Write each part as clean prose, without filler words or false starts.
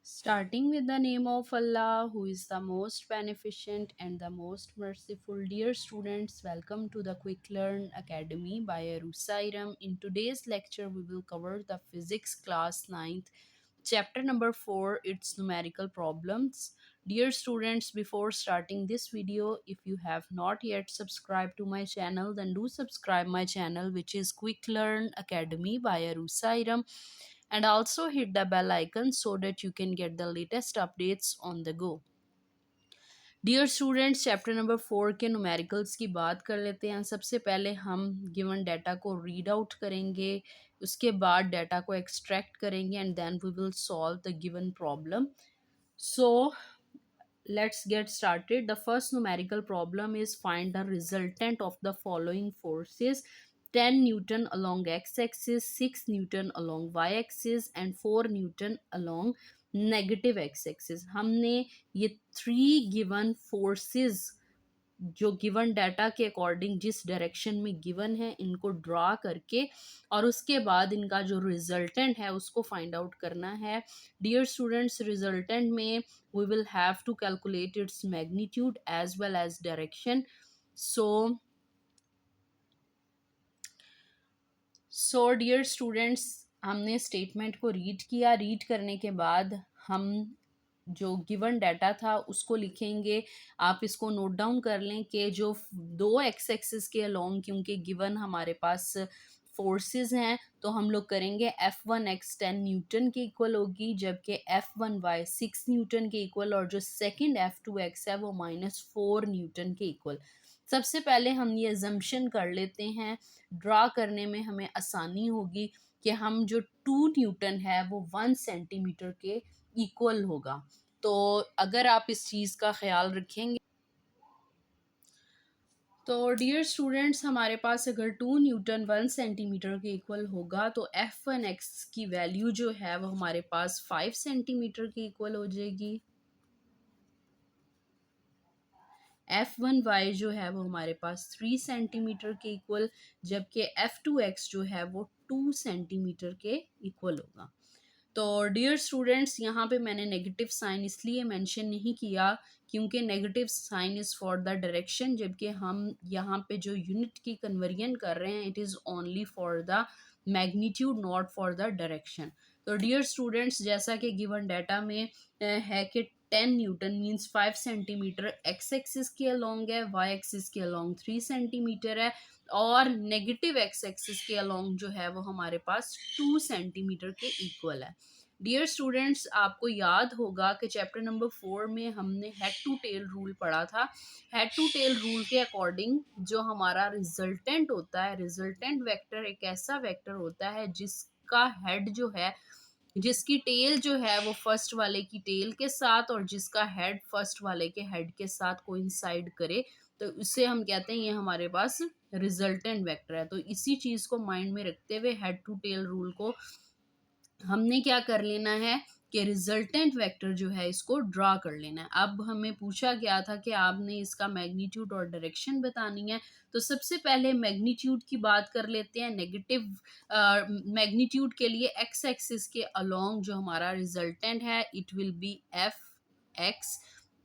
Starting with the name of Allah, who is the most beneficent and the most merciful. Dear students, welcome to the Quick Learn Academy by Arusairam. In today's lecture, we will cover the physics class ninth, chapter number 4, its numerical problems. Dear students, before starting this video, if you have not yet subscribed to my channel, then do subscribe my channel, which is Quick Learn Academy by Arusairam, and also hit the bell icon so that you can get the latest updates on the go. Dear students, chapter number 4 के numericals की बात कर लेते हैं। सबसे पहले हम given data को रीड आउट करेंगे, उसके बाद डाटा को एक्सट्रैक्ट करेंगे and then we will solve the given problem. So let's get started. The first numerical problem is find the resultant of the following forces: 10 Newton along x-axis, 6 Newton along y-axis and 4 Newton along negative x-axis. हमने ये 3 given forces जो given data के according जिस direction में given है इनको draw करके और उसके बाद इनका जो रिजल्टेंट है उसको फाइंड आउट करना है. डियर स्टूडेंट्स, रिजल्टेंट में we will have to calculate its magnitude as well as direction. So dear students, हमने स्टेटमेंट को रीड किया. रीड करने के बाद हम जो गिवन डाटा था उसको लिखेंगे. आप इसको नोट डाउन कर लें कि जो दो एक्स एक्सिस के अलोंग क्योंकि गिवन हमारे पास फोर्सेस हैं तो हम लोग करेंगे F1x 10 न्यूटन के इक्वल होगी, जबकि F1y 6 न्यूटन के इक्वल और जो सेकंड F2x है वो -4 न्यूटन के इक्वल. सबसे पहले हम ये अजम्पशन कर लेते हैं, ड्रा करने में हमें आसानी होगी कि हम जो 2 न्यूटन है वो 1 सेंटीमीटर के इक्वल होगा. तो अगर आप इस चीज़ का ख्याल रखेंगे तो डियर स्टूडेंट्स, हमारे पास अगर 2 न्यूटन 1 सेंटीमीटर के इक्वल होगा तो F1x की वैल्यू जो है वो हमारे पास 5 सेंटीमीटर के इक्वल हो जाएगी. F1y जो है वो हमारे पास 3 सेंटीमीटर के इक्वल, जबकि F2x जो है वो 2 सेंटीमीटर के इक्वल होगा. तो डियर स्टूडेंट्स, यहाँ पे मैंने नेगेटिव साइन इसलिए मेंशन नहीं किया क्योंकि negative sign is for the direction, जबकि हम यहाँ पे जो यूनिट की कन्वर्जन कर रहे हैं it is only for the magnitude, not for the direction. तो डियर स्टूडेंट्स, जैसा कि गिवन डाटा में है कि 10 Newton means 5 centimetre x axis के अलोंग है, वाई एक्सिस के अलोंग 3 सेंटीमीटर है और नेगेटिव एक्स एक्सिस के अलोंग जो है वो हमारे पास 2 सेंटीमीटर के इक्वल है. डियर स्टूडेंट्स, आपको याद होगा कि चैप्टर नंबर 4 में हमने हेड टू टेल रूल पढ़ा था. हेड टू टेल रूल के अकॉर्डिंग जो हमारा रिजल्टेंट होता है, रिजल्टेंट वेक्टर एक ऐसा वेक्टर होता है जिसका हेड जो है, जिसकी टेल जो है वो फर्स्ट वाले की टेल के साथ और जिसका हेड फर्स्ट वाले के हेड के साथ कोइंसाइड करे, तो इससे हम कहते हैं ये हमारे पास रिजल्टेंट वेक्टर है. तो इसी चीज़ को माइंड में रखते हुए हेड टू टेल रूल को हमने क्या कर लेना है कि रिजल्टेंट वेक्टर जो है इसको ड्रा कर लेना है. अब हमें पूछा गया था कि आपने इसका मैग्नीट्यूड और डायरेक्शन बतानी है, तो सबसे पहले मैग्नीट्यूड की बात कर लेते हैं. नेगेटिव मैग्नीट्यूड के लिए एक्स एक्सिस के अलोंग जो हमारा रिजल्टेंट है it will be F x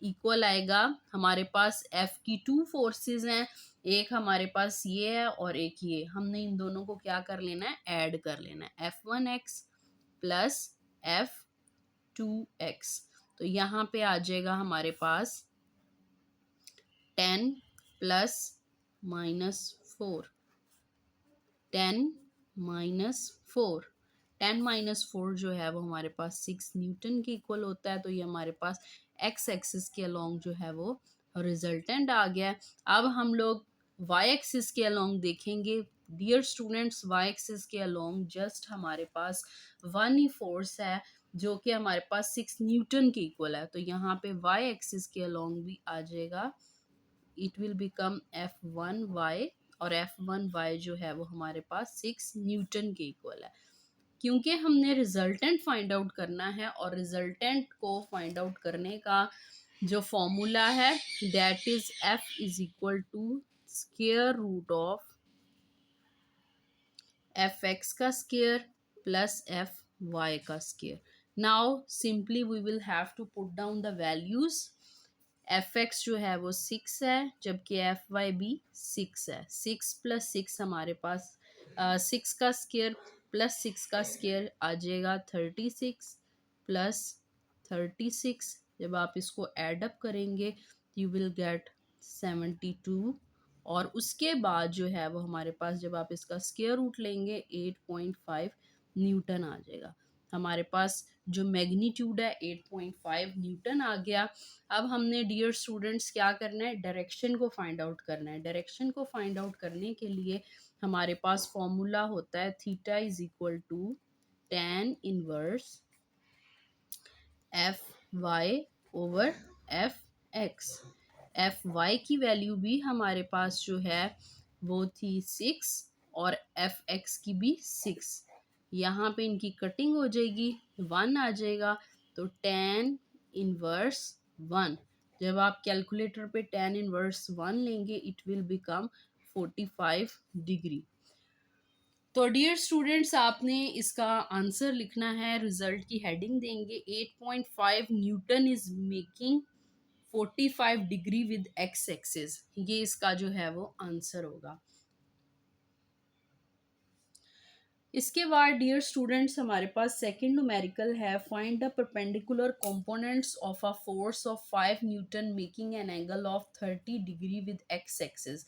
equal आएगा. हमारे पास एफ की 2 फोर्सेस हैं, एक हमारे पास ये है और एक ये. हमने इन दोनों को क्या कर लेना है, ऐड कर लेना है. F1x प्लस F2x, तो यहाँ पे आ जाएगा हमारे पास 10 प्लस -4, 10 -4, 10 -4 जो है वो हमारे पास 6 न्यूटन के इक्वल होता है. तो ये हमारे पास एक्स एक्सिस के अलोंग जो है वो रिजल्टेंट आ गया. अब हम लोग वाई एक्सिस के अलोंग देखेंगे. डियर स्टूडेंट्स, वाई एक्सिस के अलोंग जस्ट हमारे पास वन ही फोर्स है जो कि हमारे पास 6 न्यूटन के इक्वल है. तो यहाँ पे वाई एक्सिस के अलोंग भी आ जाएगा, इट विल बिकम F1y और F1y जो है वो हमारे पास 6 न्यूटन के इक्वल है. क्योंकि हमने रिजल्टेंट फाइंड आउट करना है और रिजल्टेंट को फाइंड आउट करने का जो फॉर्मूला है that is F is equal to square root of F X का स्क्वायर प्लस एफ वाई का square. Now simply we will have to put down the values. F X जो है वो 6 है, जबकि एफ वाई भी 6 है। 6 + 6 हमारे पास 6 का स्केयर प्लस 6 का स्केयर आ जाएगा 36 प्लस 36। जब आप इसको एडअप करेंगे यू विल गेट 72, और उसके बाद जो है वो हमारे पास जब आप इसका स्केयर रूट लेंगे 8.5 न्यूटन आ जाएगा। हमारे पास जो मैग्नीट्यूड है 8.5 न्यूटन आ गया। अब हमने डियर स्टूडेंट्स क्या करना है, डायरेक्शन को फाइंड आउट करना है। डायरेक्शन को फाइंड आउट करने के लिए हमारे पास फॉर्मूला होता है theta is equal to tan inverse F Y over F X. F Y की वैल्यू भी हमारे पास जो है वो थी 6 और एफ एक्स की भी 6। यहाँ पे इनकी कटिंग हो जाएगी, 1 आ जाएगा, तो tan इनवर्स 1। जब आप कैलकुलेटर पे tan इनवर्स 1 लेंगे इट विल बिकम 45 डिग्री। तो डियर स्टूडेंट्स आपने इसका आंसर लिखना है, रिजल्ट की हेडिंग देंगे 8.5 Newton is making 45 degree with x axis. ये इसका जो है वो आंसर होगा। इसके बाद डियर स्टूडेंट्स हमारे पास सेकंड न्यूमेरिकल है, find the perpendicular components of a force of 5 Newton making an angle of 30 degree with x axis.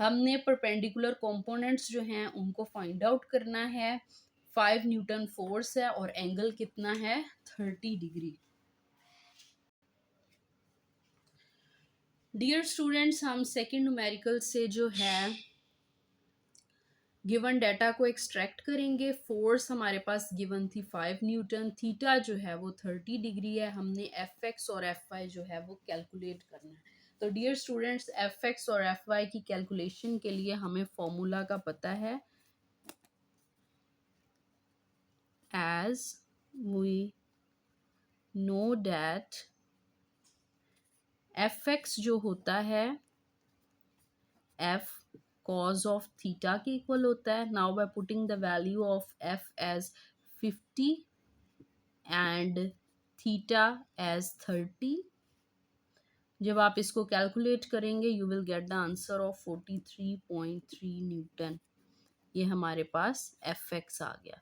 हमने परपेंडिकुलर कंपोनेंट्स जो हैं उनको फाइंड आउट करना है। 5 न्यूटन फोर्स है और एंगल कितना है 30 डिग्री। डियर स्टूडेंट्स हम सेकंड न्यूमेरिकल से जो है गिवन डाटा को एक्सट्रैक्ट करेंगे। फोर्स हमारे पास गिवन थी 5 न्यूटन, थीटा जो है वो 30 डिग्री है। हमने एफ एक्स और एफ वाई जो है वो कैलकुलेट करना है। तो डियर स्टूडेंट्स एफ एक्स और एफ वाई की कैलकुलेशन के लिए हमें फॉर्मूला का पता है, as we know that F X जो होता है एफ cos ऑफ थीटा के इक्वल होता है। Now by putting the value of F as 50 and theta as 30, जब आप इसको कैलकुलेट करेंगे you will get the answer of 43.3 newton. ये हमारे पास एफ एक्स आ गया।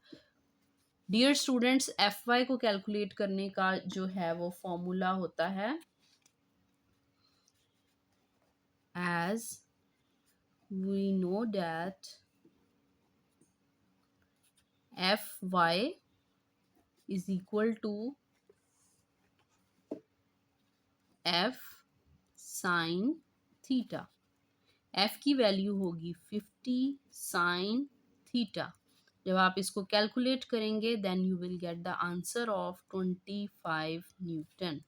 डियर स्टूडेंट्स एफ वाई को कैलकुलेट करने का जो है वो फॉर्मूला होता है, as we know that F Y is equal to F sine theta. F की वैल्यू होगी 50 साइन थीटा। जब आप इसको कैलकुलेट करेंगे then you will get the answer of 25 newton.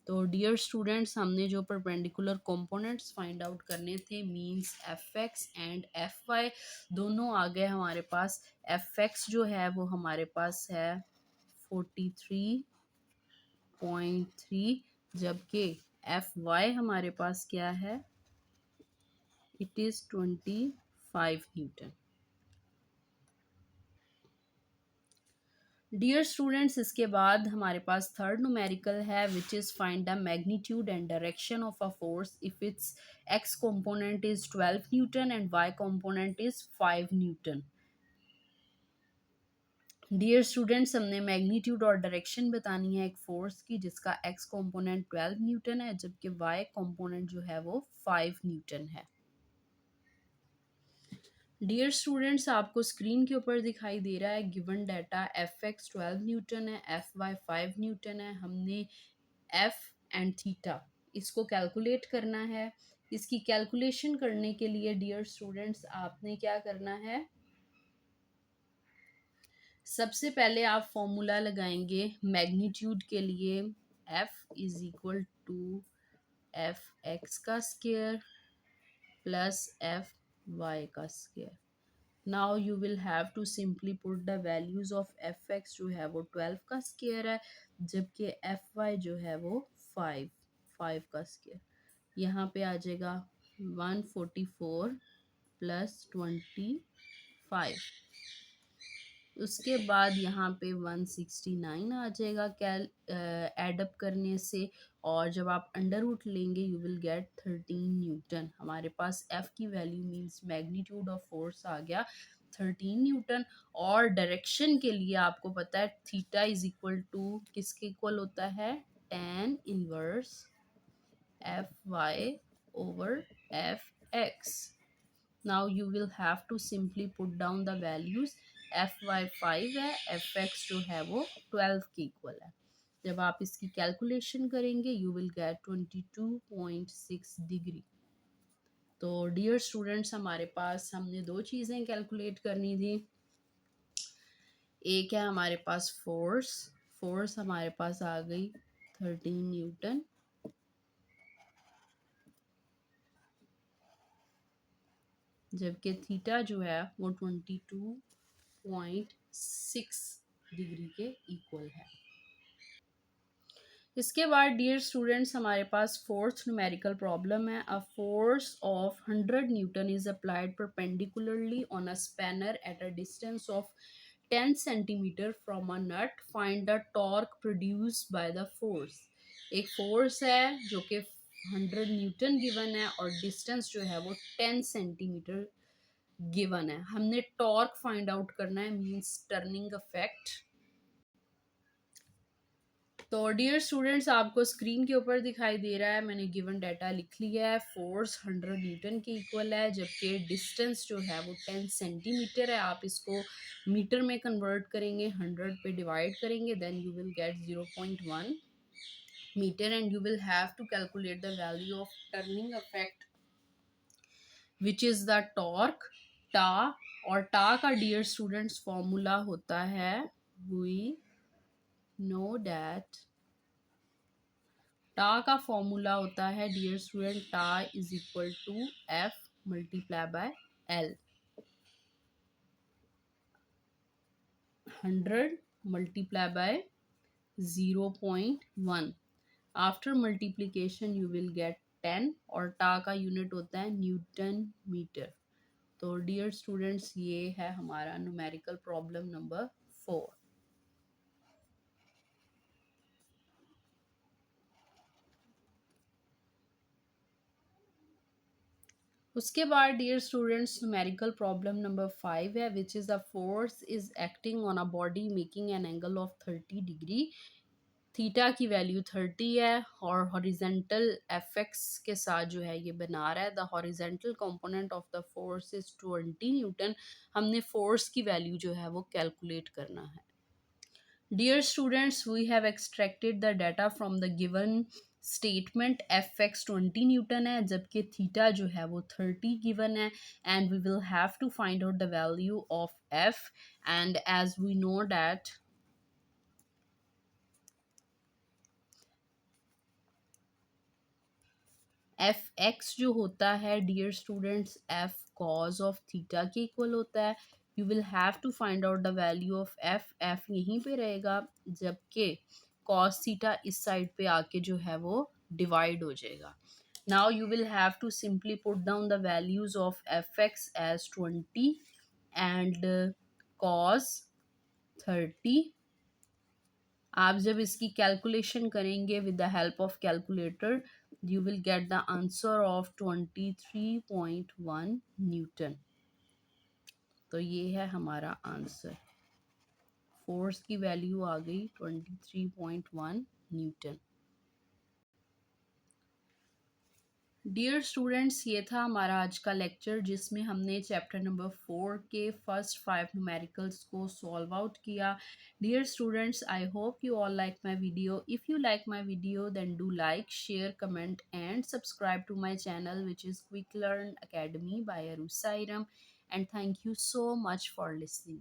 तो डियर स्टूडेंट्स हमने जो परपेंडिकुलर कंपोनेंट्स फाइंड आउट करने थे means F X and F Y दोनों आ गए हमारे पास। एफ एक्स जो है वो हमारे पास है 43.3, जबकि एफ वाई हमारे पास क्या है, it is 25 newton. Dear students इसके बाद हमारे पास थर्ड न्यूमेरिकल है which is find the magnitude and direction of a force if its X component is 12 newton and Y component is 5 newton. Dear students हमने मैग्नीट्यूड और direction बतानी है एक फोर्स की जिसका एक्स कंपोनेंट 12 न्यूटन है जबकि वाई कंपोनेंट जो है वो 5 न्यूटन है। डियर स्टूडेंट्स आपको स्क्रीन के ऊपर दिखाई दे रहा है given data F x 12 Newton है, एफ वाई 5 न्यूटन है। हमने एफ एंड थीटा इसको कैलकुलेट करना है। इसकी कैलकुलेशन करने के लिए डियर स्टूडेंट्स आपने क्या करना है, सबसे पहले आप फॉर्मूला लगाएंगे मैग्नीट्यूड के लिए, F is equal to F X का स्क्वायर प्लस एफ वाई का square. Now you will have to simply put the values of F X जो है वो 12 का स्क्वायर है जबकि एफ वाई जो है वो 5 का स्क्वायर। यहाँ पे आ जाएगा 144 प्लस 25। उसके बाद यहाँ पे 169 आ जाएगा कैल एडअप करने से। और जब आप अंडर रूट लेंगे यू विल गेट 13 न्यूटन। हमारे पास एफ की value means magnitude of force आ गया 13 न्यूटन। और डायरेक्शन के लिए आपको पता है थीटा इज इक्वल टू किसके इक्वल होता है, tan inverse F Y over F X. Now you will have to simply put down the values। F Y 5 है, एफ एक्स जो है वो 12 के इक्वल है। जब आप इसकी कैलकुलेशन करेंगे यू विल गेट 22.6 डिग्री। तो डियर स्टूडेंट्स हमारे पास हमने दो चीज़ें कैलकुलेट करनी थी। एक है हमारे पास फोर्स, फोर्स हमारे पास आ गई 13 न्यूटन, जबकि थीटा जो है वो 22.6 डिग्री के इक्वल है। इसके बाद डियर स्टूडेंट्स हमारे पास फोर्थ न्यूमेरिकल प्रॉब्लम है। A force of 100 newton is applied perpendicularly on a spanner at a distance of 10 centimetre from a nut. Find the torque produced by the force. एक force है जो कि 100 Newton given है और distance जो है वो 10 सेंटीमीटर गिवन है। हमने टॉर्क फाइंड आउट करना है मींस टर्निंग इफेक्ट। तो डियर स्टूडेंट्स आपको स्क्रीन के ऊपर दिखाई दे रहा है, मैंने गिवन डाटा लिख लिया है। फोर्स 100 न्यूटन के इक्वल है जबकि डिस्टेंस जो है वो 10 सेंटीमीटर है। आप इसको मीटर में कन्वर्ट करेंगे, 100 पे डिवाइड करेंगे, then you will get 0.1 metre and you will have to calculate the value of turning effect which is the torque tau. और टा का डियर स्टूडेंट्स फॉर्मूला होता है, वी नो दैट टा का फॉर्मूला होता है dear student, tau is equal to F multiply by L. 100 multiply by 0.1। After multiplication you will get 10 और tau का यूनिट होता है न्यूटन मीटर। तो डियर स्टूडेंट्स ये है हमारा न्यूमेरिकल प्रॉब्लम नंबर 4। उसके बाद dear students numerical problem number 5 है which is a force is acting on a body making an angle of 30 degree. Theta की वैल्यू 30 है और हॉरिजेंटल एफ एक्स के साथ जो है ये बना रहा है। The horizontal component of the force is 20 Newton. हमने फोर्स की वैल्यू जो है वो कैलकुलेट करना है। Dear students, we have extracted the data from the given statement। F X 20 newton है जबकि थीटा जो है वो 30 गिवन है and we will have to find out the value of F. And as we know that F X जो होता है dear students F cos of theta के इक्वल होता है। You will have to find out the value of F. F यहीं पे रहेगा जबकि कॉस थीटा इस साइड पे आके जो है वो डिवाइड हो जाएगा। Now you will have to simply put down the values of F X as 20 and cos 30। आप जब इसकी कैलकुलेशन करेंगे with the help of calculator you will get the answer of 23.1 newton. तो ये है हमारा आंसर, फोर्स की value आ गई 23.1 न्यूटन। डियर स्टूडेंट्स ये था हमारा आज का लेक्चर जिसमें हमने चैप्टर नंबर 4 के फर्स्ट 5 न्यूमेरिकल्स को सॉल्व आउट किया। Dear students I hope you all like my video. If you like my video then do like share comment and subscribe to my channel which is quick learn academy by अरुसाइरम। And thank you so much for listening.